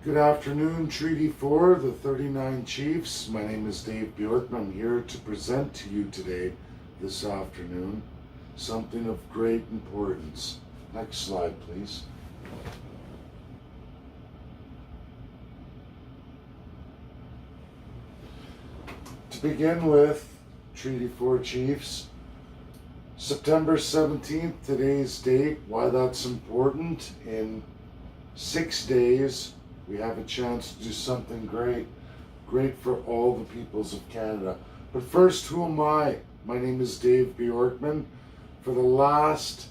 Good afternoon, Treaty 4, the 39 Chiefs. My name is Dave Bjorkman. I'm here to present to you today, this afternoon, something of great importance. Next slide, please. To begin with, Treaty 4 Chiefs, September 17th, today's date. Why that's important? In 6 days, we have a chance to do something great for all the peoples of Canada. But first, who am I? My name is Dave Bjorkman. For the last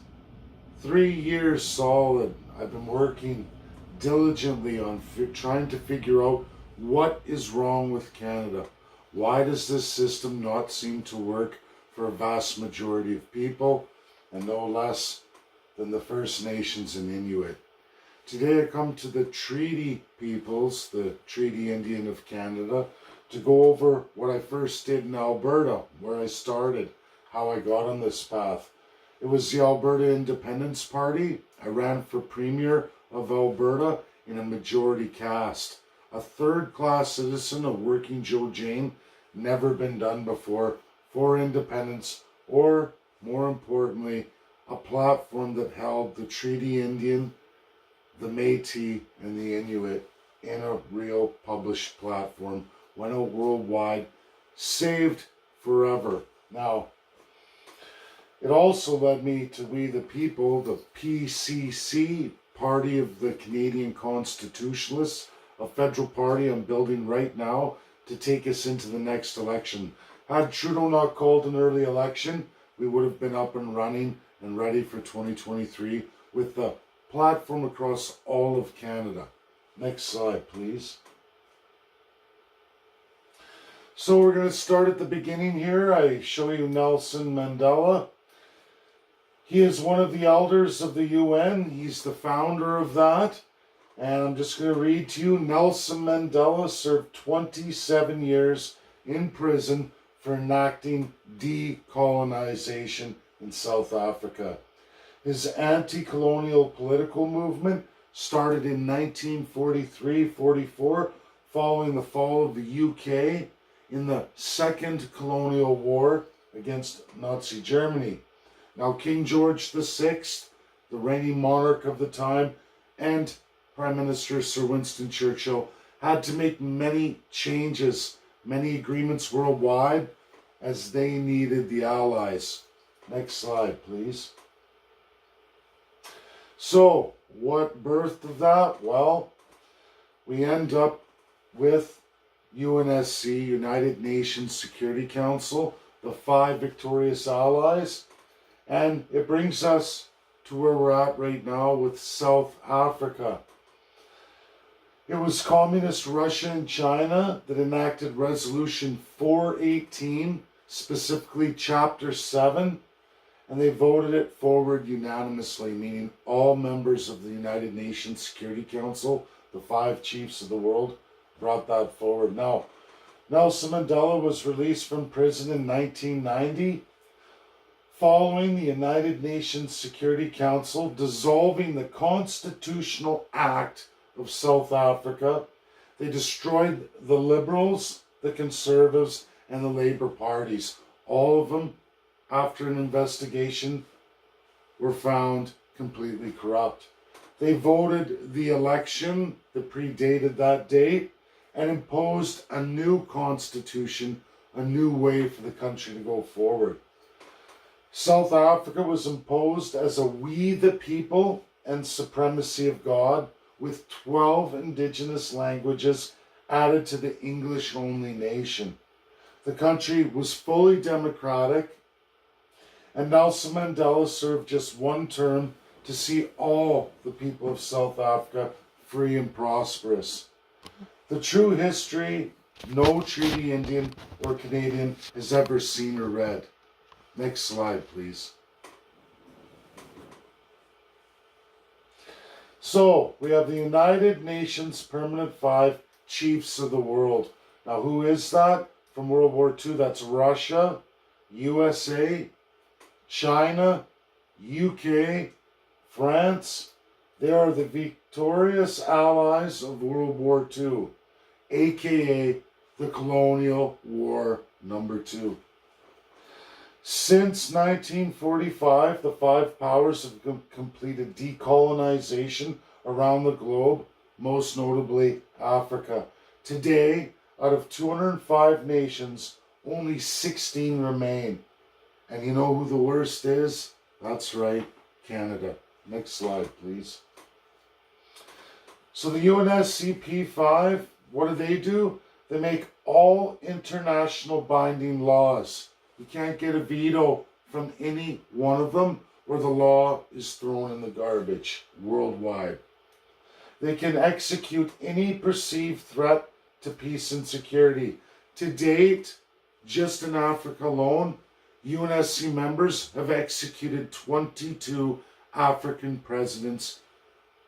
3 years solid, I've been working diligently on trying to figure out what is wrong with Canada. Why does this system not seem to work for a vast majority of people, and no less than the First Nations and Inuit? Today I come to the Treaty Peoples, the Treaty Indian of Canada, to go over what I first did in Alberta, where I started, how I got on this path. It was the Alberta Independence Party. I ran for Premier of Alberta in a majority cast. A third-class citizen, a working Joe Jane, never been done before, for independence, or, more importantly, a platform that held the Treaty Indian, the Métis, and the Inuit in a real published platform, went out worldwide, saved forever. Now, it also led me to We the People, the PCC, Party of the Canadian Constitutionalists, a federal party I'm building right now to take us into the next election. Had Trudeau not called an early election, we would have been up and running and ready for 2023 with the platform across all of Canada. Next slide, please. So we're going to start at the beginning here. I show you Nelson Mandela. He is one of the elders of the UN. He's the founder of that. And I'm just going to read to you. Nelson Mandela served 27 years in prison for enacting decolonization in South Africa. His anti-colonial political movement started in 1943-44, following the fall of the UK in the Second Colonial War against Nazi Germany. Now, King George VI, the reigning monarch of the time, and Prime Minister Sir Winston Churchill had to make many changes, many agreements worldwide, as they needed the Allies. Next slide, please. So, what birthed of that? Well, we end up with UNSC, United Nations Security Council, the 5 victorious allies, and it brings us to where we're at right now with South Africa. It was Communist Russia and China that enacted Resolution 418, specifically Chapter 7, and they voted it forward unanimously, meaning all members of the United Nations Security Council, the 5 chiefs of the world, brought that forward. Now, Nelson Mandela was released from prison in 1990, following the United Nations Security Council dissolving the Constitutional Act of South Africa. They destroyed the Liberals, the Conservatives, and the Labour parties. All of them, after an investigation, were found completely corrupt. They voted the election that predated that date and imposed a new constitution, a new way for the country to go forward. South Africa was imposed as a We the People and supremacy of God, with 12 indigenous languages added to the English-only nation. The country was fully democratic, and Nelson Mandela served just 1 term to see all the people of South Africa free and prosperous. The true history no Treaty Indian or Canadian has ever seen or read. Next slide, please. So, we have the United Nations Permanent 5 Chiefs of the World. Now, who is that? From World War II, that's Russia, USA, China, UK, France, They are the victorious allies of World War II, aka the Colonial War #2. Since 1945, the five powers have completed decolonization around the globe, most notably Africa. Today, out of 205 nations, only 16 remain. And you know who the worst is? That's right, Canada. Next slide, please. So the UNSCP5, what do? They make all international binding laws. You can't get a veto from any one of them, or the law is thrown in the garbage worldwide. They can execute any perceived threat to peace and security. To date, just in Africa alone, UNSC members have executed 22 African presidents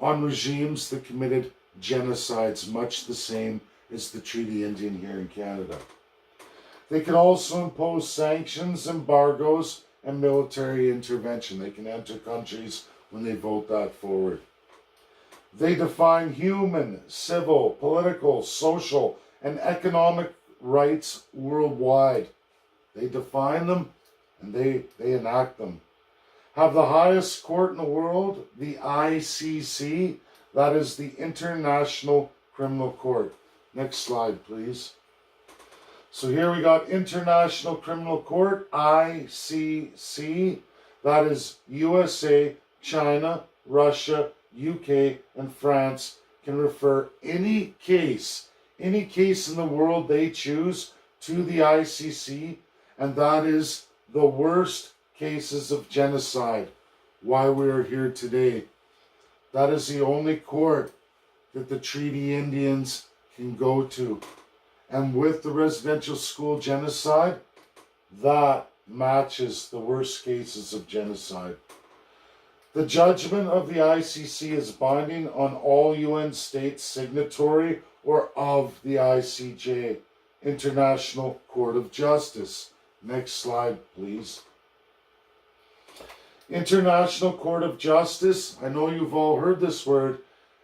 on regimes that committed genocides, much the same as the Treaty Indian here in Canada. They can also impose sanctions, embargoes, and military intervention. They can enter countries when they vote that forward. They define human, civil, political, social, and economic rights worldwide. They define them and they enact them. Have the highest court in the world, the ICC, that is the International Criminal Court. Next slide, please. So here we got International Criminal Court, ICC, that is USA, China, Russia, UK, and France can refer any case in the world they choose to the ICC, and that is the worst cases of genocide. Why we are here today. That is the only court that the Treaty Indians can go to. And with the residential school genocide, that matches the worst cases of genocide. The judgment of the ICC is binding on all UN states signatory or of the ICJ, International Court of Justice. Next slide, please. International Court of Justice, I know you've all heard this word,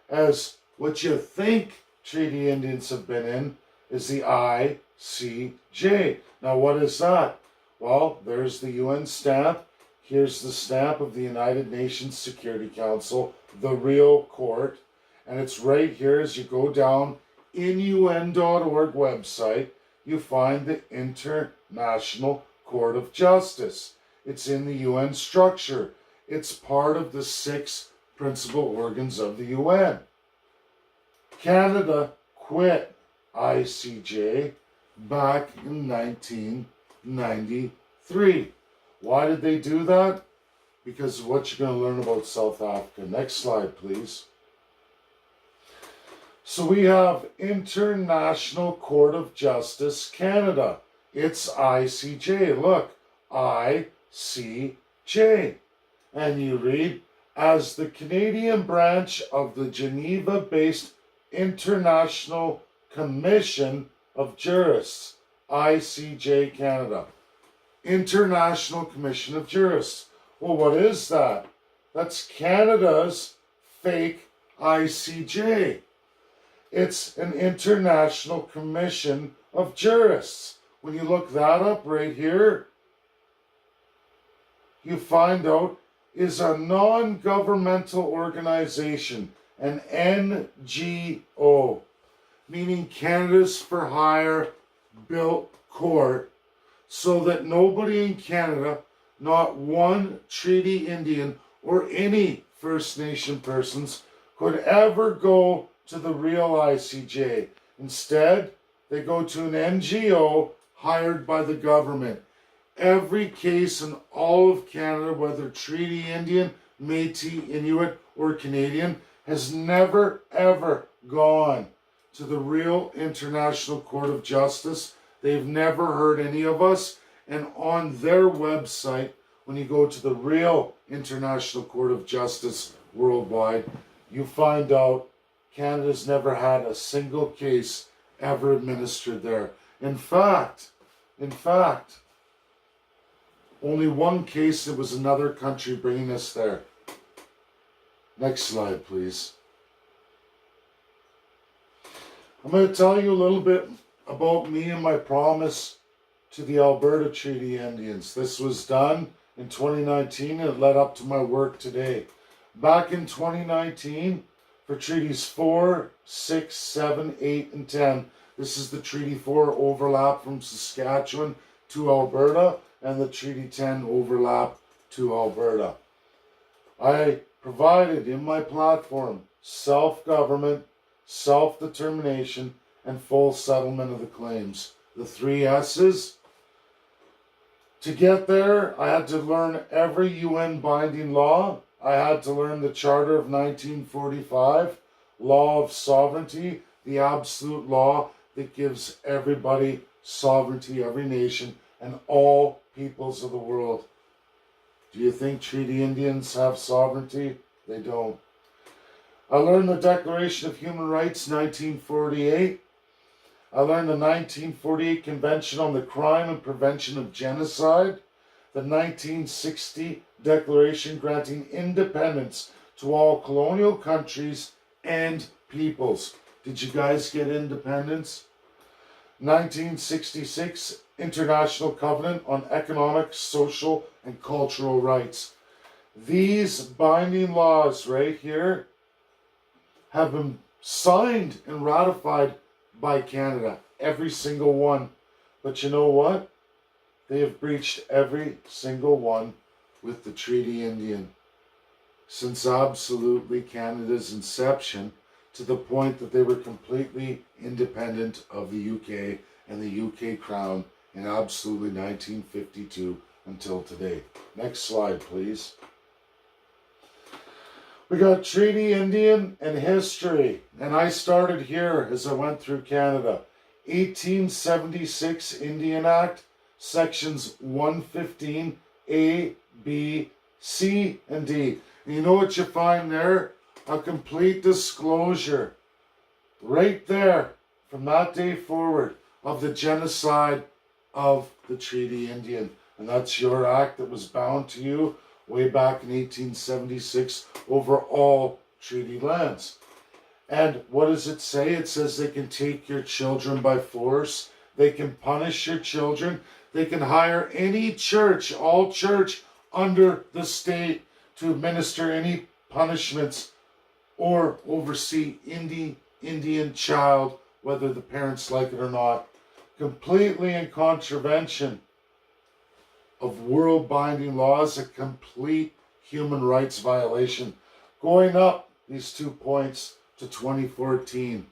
as what you think Treaty Indians have been in, is the ICJ. Now what is that? Well, there's the UN stamp. Here's the stamp of the United Nations Security Council, the real court. And it's right here as you go down in UN.org website, you find the International Court of Justice. It's in the UN structure. It's part of the 6 principal organs of the UN. Canada quit ICJ back in 1993. Why did they do that? Because of what you're going to learn about South Africa. Next slide, please. So we have International Court of Justice Canada. It's ICJ. Look, ICJ. And you read, as the Canadian branch of the Geneva-based International Commission of Jurists, ICJ Canada. International Commission of Jurists. Well, what is that? That's Canada's fake ICJ. It's an International Commission of Jurists. When you look that up right here, you find out is a non-governmental organization, an NGO, meaning Canada's for Hire built court, so that nobody in Canada, not one Treaty Indian or any First Nation persons, could ever go to the real ICJ. Instead, they go to an NGO hired by the government. Every case in all of Canada, whether Treaty Indian, Métis, Inuit, or Canadian, has never ever gone to the real International Court of Justice. They've never heard any of us. And on their website, when you go to the real International Court of Justice worldwide, you find out Canada's never had a single case ever administered there. In fact, only one case, it was another country bringing us there. Next slide, please. I'm going to tell you a little bit about me and my promise to the Alberta Treaty Indians. This was done in 2019 and it led up to my work today. Back in 2019, for Treaties 4, 6, 7, 8, and 10, this is the Treaty 4 overlap from Saskatchewan to Alberta and the Treaty 10 overlap to Alberta. I provided in my platform self-government, self-determination, and full settlement of the claims. The 3 S's. To get there, I had to learn every UN binding law. I had to learn the Charter of 1945, law of sovereignty, the absolute law that gives everybody sovereignty, every nation, and all peoples of the world. Do you think Treaty Indians have sovereignty? They don't. I learned the Declaration of Human Rights, 1948. I learned the 1948 Convention on the Crime and Prevention of Genocide, the 1960 Declaration granting independence to all colonial countries and peoples. Did you guys get independence? 1966 International Covenant on Economic, Social, and Cultural Rights. These binding laws right here have been signed and ratified by Canada, every single one. But you know what? They have breached every single one with the Treaty Indian since absolutely Canada's inception, to the point that they were completely independent of the UK and the UK Crown in absolutely 1952 until today. Next slide, please. We got Treaty Indian and history, and I started here as I went through Canada. 1876 Indian Act, sections 115, A, B, C, and D. And you know what you find there? A complete disclosure right there from that day forward of the genocide of the Treaty Indian. And that's your act that was bound to you way back in 1876 over all treaty lands. And what does it say? It says they can take your children by force. They can punish your children. They can hire any church, all church under the state to administer any punishments or oversee Indian child, whether the parents like it or not. Completely in contravention of world binding laws, a complete human rights violation. Going up these 2 points to 2014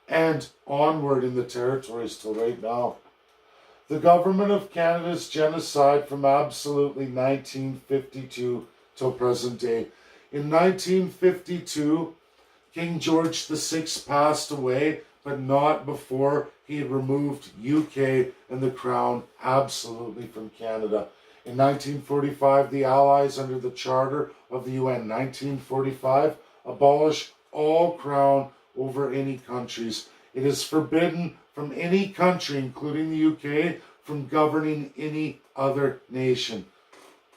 and onward in the territories till right now. The government of Canada's genocide from absolutely 1952 till present day. In 1952, King George VI passed away, but not before he had removed UK and the Crown absolutely from Canada. In 1945, the Allies, under the Charter of the UN 1945, abolished all Crown over any countries. It is forbidden from any country, including the UK, from governing any other nation,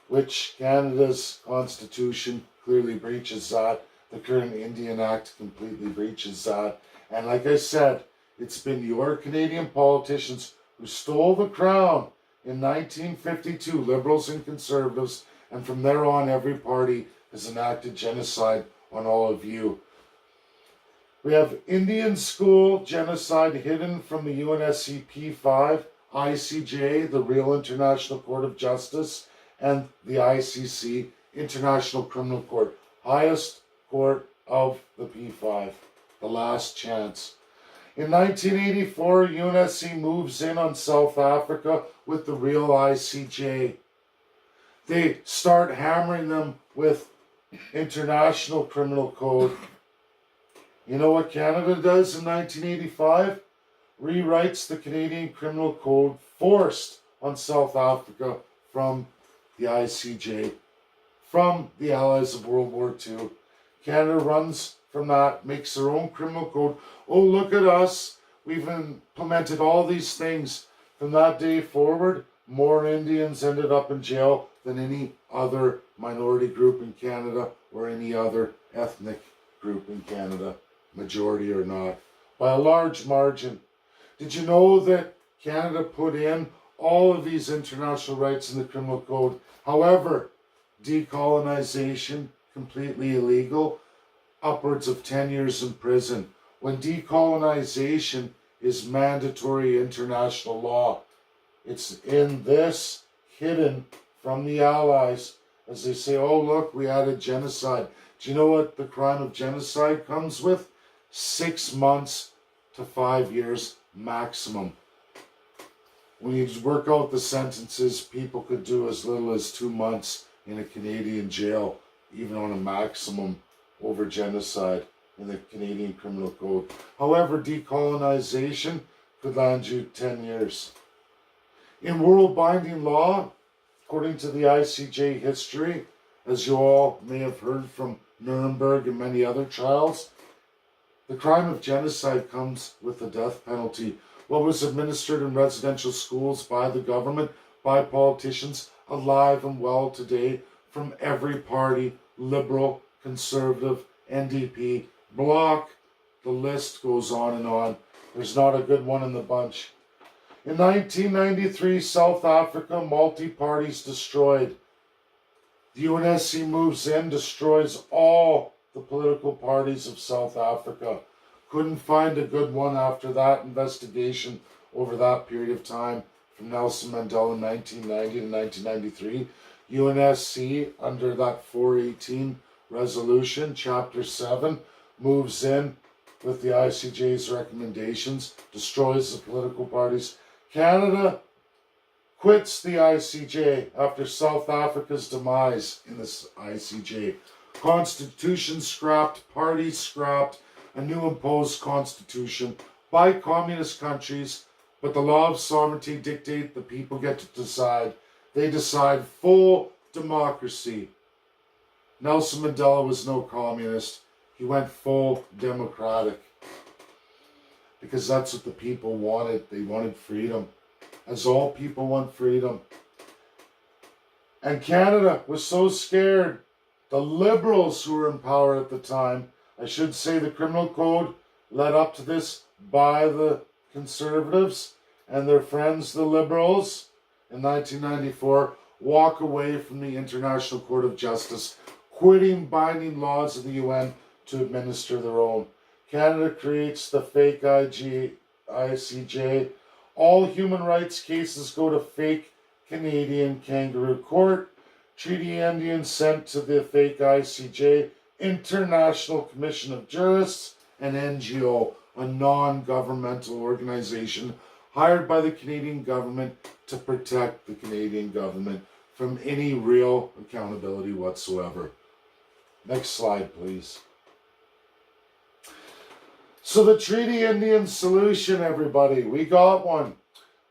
which Canada's Constitution clearly breaches that. The current Indian Act completely breaches that. And like I said, it's been your Canadian politicians who stole the Crown in 1952, Liberals and Conservatives, and from there on every party has enacted genocide on all of you. We have Indian school genocide hidden from the UNSC P5, ICJ, the Real International Court of Justice, and the ICC, International Criminal Court, highest court of the P5, the last chance. In 1984, UNSC moves in on South Africa with the Real ICJ. They start hammering them with International Criminal Code. You know what Canada does in 1985? Rewrites the Canadian Criminal Code, forced on South Africa from the ICJ, from the Allies of World War II. Canada runs from that, makes their own criminal code. Oh, look at us. We've implemented all these things. From that day forward, more Indians ended up in jail than any other minority group in Canada or any other ethnic group in Canada, majority or not, by a large margin. Did you know that Canada put in all of these international rights in the criminal code? However, decolonization, completely illegal, upwards of 10 years in prison. When decolonization is mandatory international law, it's in this, hidden from the Allies, as they say, oh look, we added genocide. Do you know what the crime of genocide comes with? 6 months to 5 years maximum. When you work out the sentences, people could do as little as 2 months in a Canadian jail, even on a maximum over genocide in the Canadian Criminal Code. However, decolonization could land you 10 years. In world binding law, according to the ICJ history, as you all may have heard from Nuremberg and many other trials, the crime of genocide comes with the death penalty. What was administered in residential schools by the government, by politicians, alive and well today, from every party, Liberal, Conservative, NDP, Bloc, the list goes on and on. There's not a good one in the bunch. In 1993, South Africa, multi-parties destroyed. The UNSC moves in, destroys all the political parties of South Africa. Couldn't find a good one after that investigation over that period of time from Nelson Mandela in 1990 to 1993. UNSC, under that 418 resolution, Chapter 7, moves in with the ICJ's recommendations, destroys the political parties. Canada quits the ICJ after South Africa's demise in this ICJ. Constitution scrapped, parties scrapped, a new imposed constitution by communist countries, but the law of sovereignty dictate the people get to decide. They decide full democracy. Nelson Mandela was no communist. He went full democratic because that's what the people wanted. They wanted freedom, as all people want freedom. And Canada was so scared. The Liberals who were in power at the time, I should say the criminal code led up to this by the Conservatives and their friends, the Liberals, in 1994, walk away from the International Court of Justice, quitting binding laws of the UN to administer their own. Canada creates the fake ICJ. All human rights cases go to fake Canadian kangaroo court. Treaty Indians sent to the fake ICJ, International Commission of Jurists, an NGO, a non-governmental organization hired by the Canadian government to protect the Canadian government from any real accountability whatsoever. Next slide, please. So the Treaty Indian solution, everybody, we got one.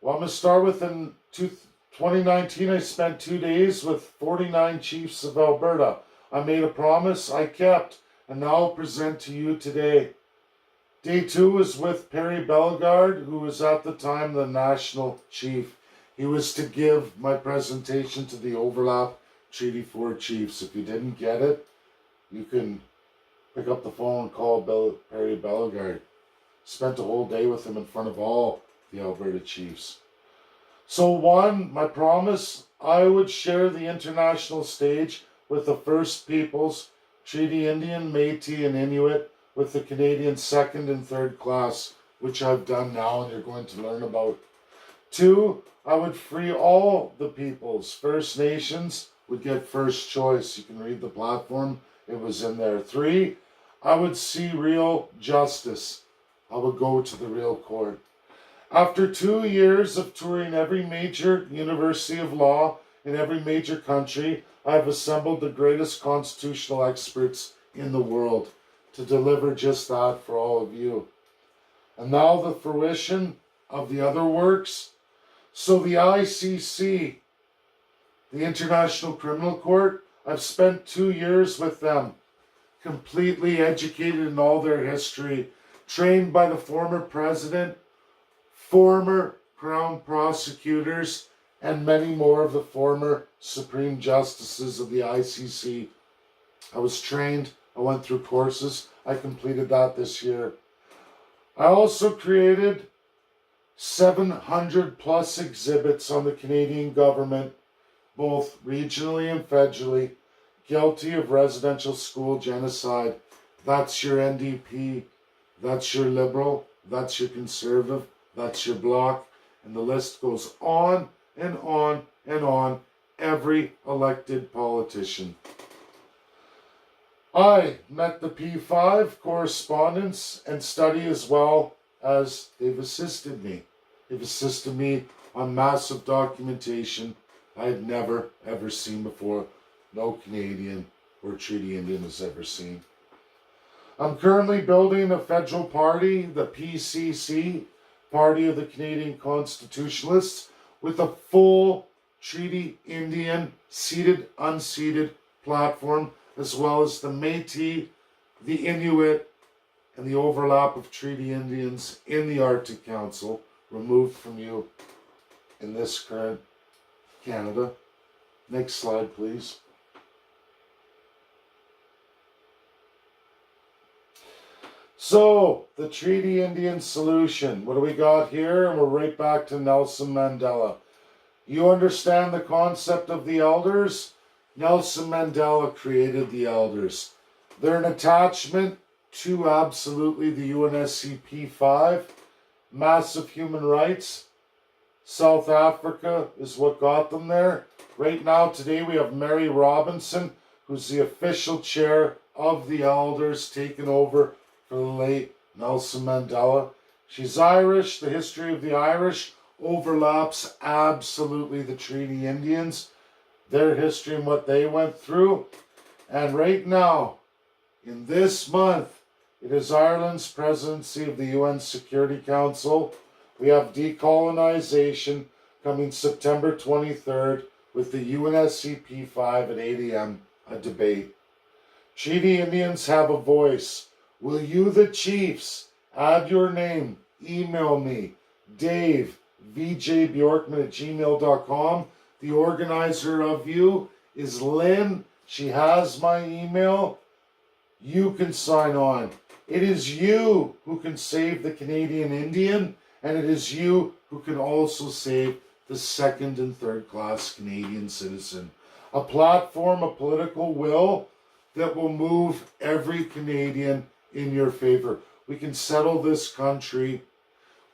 Well, I'm going to start with in 2019, I spent 2 days with 49 chiefs of Alberta. I made a promise, I kept, and now I'll present to you today. Day 2 was with Perry Bellegarde, who was at the time the national chief. He was to give my presentation to the Overlap Treaty 4 chiefs. If you didn't get it, you can pick up the phone and call Perry Bellegarde. Spent a whole day with him in front of all the Alberta chiefs. So one, my promise, I would share the international stage with the First Peoples, Treaty Indian, Métis, and Inuit, with the Canadian second and third class, which I've done now and you're going to learn about. 2, I would free all the peoples. First Nations would get first choice. You can read the platform, it was in there. 3, I would see real justice. I would go to the real court. After 2 years of touring every major university of law in every major country, I have assembled the greatest constitutional experts in the world to deliver just that for all of you. And now the fruition of the other works. So the ICC, the International Criminal Court, I've spent 2 years with them, completely educated in all their history, trained by the former president, former Crown prosecutors, and many more of the former Supreme Justices of the ICC. I was trained I went through courses. I completed that this year. I also created 700 plus exhibits on the Canadian government, both regionally and federally, guilty of residential school genocide. That's your NDP, that's your Liberal, that's your Conservative, that's your Bloc, and the list goes on and on and on. Every elected politician. I met the P5 correspondents and study as well as they've assisted me. They've assisted me on massive documentation I had never ever seen before. No Canadian or Treaty Indian has ever seen. I'm currently building a federal party, the PCC, Party of the Canadian Constitutionalists, with a full Treaty Indian, seated, unseated platform, as well as the Métis, the Inuit, and the overlap of Treaty Indians in the Arctic Council, removed from you in this current Canada. Next slide, please. So, the Treaty Indian solution. What do we got here? And we're right back to Nelson Mandela. You understand the concept of the elders? Nelson Mandela created the elders. They're an attachment to absolutely the UNSC 5. Massive human rights. South Africa is what got them there. Right now, today, we have Mary Robinson, who's the official chair of the elders, taken over for the late Nelson Mandela. She's Irish. The history of the Irish overlaps absolutely the Treaty Indians, their history and what they went through. And right now, in this month, it is Ireland's presidency of the UN Security Council. We have decolonization coming September 23rd with the UNSC P5 at 8 a.m., a debate. Treaty Indians have a voice. Will you, the chiefs, add your name? Email me, Dave, vjbjorkman@gmail.com. The organizer of you is Lynn. She has my email. You can sign on. It is you who can save the Canadian Indian, and it is you who can also save the second and third class Canadian citizen. A platform, a political will that will move every Canadian in your favor. We can settle this country.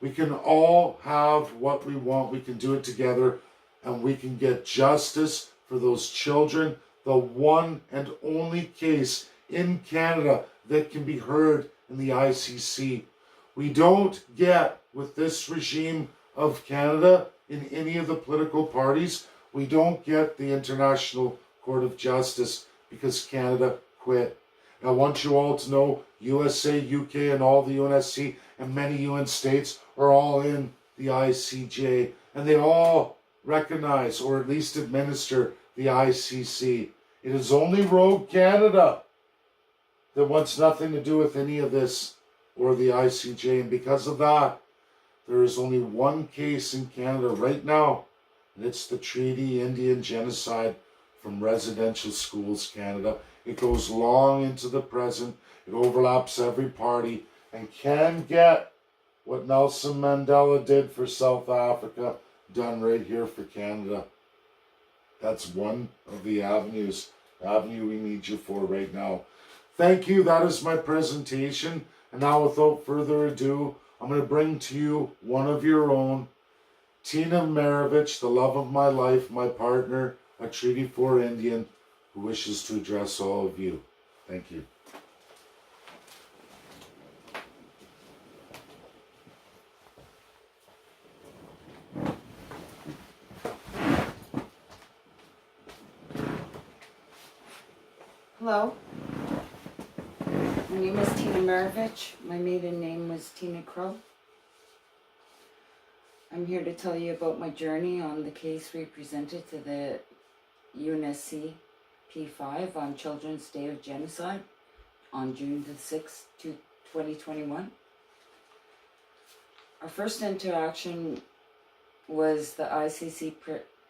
We can all have what we want. We can do it together, and we can get justice for those children. The one and only case in Canada that can be heard in the ICC. We don't get, with this regime of Canada in any of the political parties, we don't get the International Court of Justice because Canada quit. And I want you all to know USA, UK, and all the UNSC and many UN states are all in the ICJ, and they all recognize or at least administer the ICC. It is only rogue Canada that wants nothing to do with any of this or the ICJ, and because of that, there is only one case in Canada right now, and it's the Treaty Indian Genocide from Residential Schools Canada. It goes long into the present, it overlaps every party, and can get what Nelson Mandela did for South Africa done right here for Canada. That's one of the avenues, the avenue we need you for right now. Thank you. That is my presentation. And now, without further ado, I'm going to bring to you one of your own, Tina Maravich, the love of my life, my partner, a Treaty 4 Indian, who wishes to address all of you. Thank you. Hello. My name is Tina Maravich. My maiden name was Tina Crow. I'm here to tell you about my journey on the case we presented to the UNSC P5 on Children's Day of Genocide on June the 6th, 2021. Our first interaction was the ICC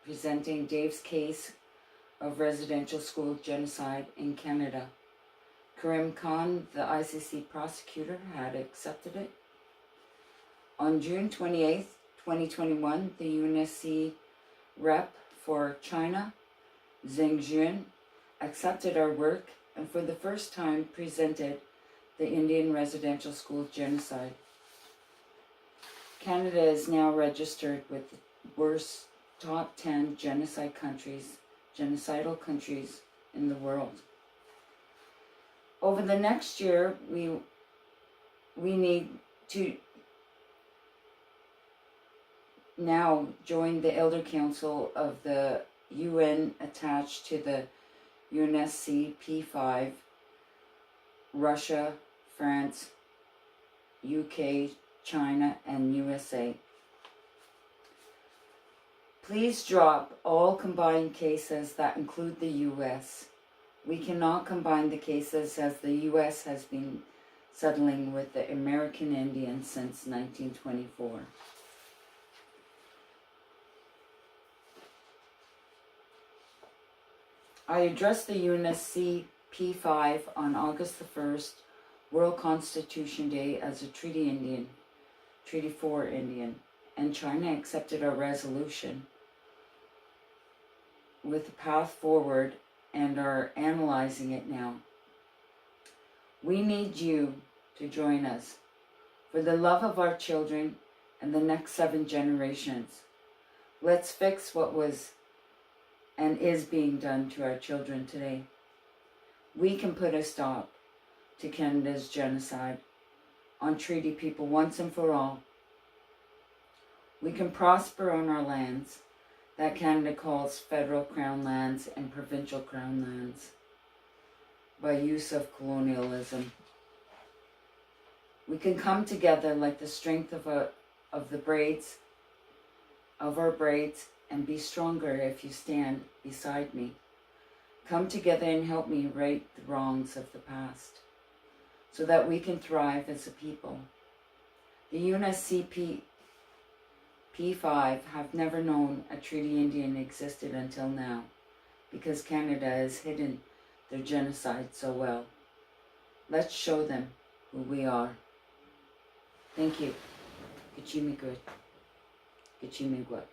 presenting Dave's case of residential school genocide in Canada. Karim Khan, the ICC prosecutor, had accepted it. On June 28th, 2021, the UNSC rep for China, Zheng Jun, accepted our work and for the first time presented the Indian residential school genocide. Canada is now registered with the worst top 10 genocidal countries in the world. Over the next year, we need to now join the Elder Council of the UN attached to the UNSC P5, Russia, France, UK, China, and USA. Please drop all combined cases that include the US. We cannot combine the cases as the US has been settling with the American Indians since 1924. I addressed the UNSC P5 on August the 1st, World Constitution Day, as a Treaty Indian, Treaty 4 Indian, and China accepted our resolution with a path forward and are analyzing it now. We need you to join us for the love of our children and the next 7 generations. Let's fix what was and is being done to our children today. We can put a stop to Canada's genocide on treaty people once and for all. We can prosper on our lands that Canada calls federal crown lands and provincial crown lands by use of colonialism. We can come together like the strength of our braids, and be stronger if you stand beside me. Come together and help me right the wrongs of the past so that we can thrive as a people. The UNSC P5 have never known a Treaty Indian existed until now because Canada has hidden their genocide so well. Let's show them who we are. Thank you. Kichimigud. Kichimigwak.